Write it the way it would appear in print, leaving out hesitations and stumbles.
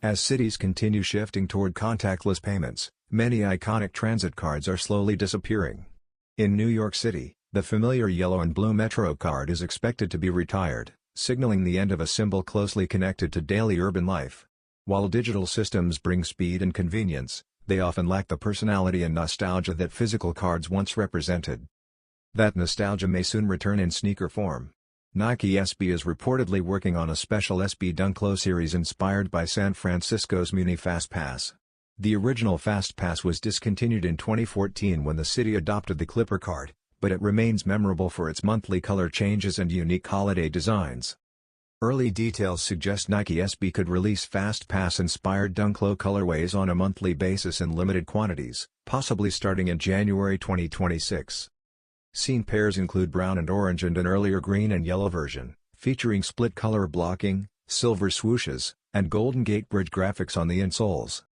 As cities continue shifting toward contactless payments, many iconic transit cards are slowly disappearing. In New York City, the familiar yellow and blue MetroCard is expected to be retired, signaling the end of a symbol closely connected to daily urban life. While digital systems bring speed and convenience, they often lack the personality and nostalgia that physical cards once represented. That nostalgia may soon return in sneaker form. Nike SB is reportedly working on a special SB Dunk Low series inspired by San Francisco's Muni Fast Pass. The original Fast Pass was discontinued in 2014 when the city adopted the Clipper card, but it remains memorable for its monthly color changes and unique holiday designs. Early details suggest Nike SB could release Fast Pass-inspired Dunk Low colorways on a monthly basis in limited quantities, possibly starting in January 2026. Scene pairs include brown and orange and an earlier green and yellow version, featuring split color blocking, silver swooshes, and Golden Gate Bridge graphics on the insoles.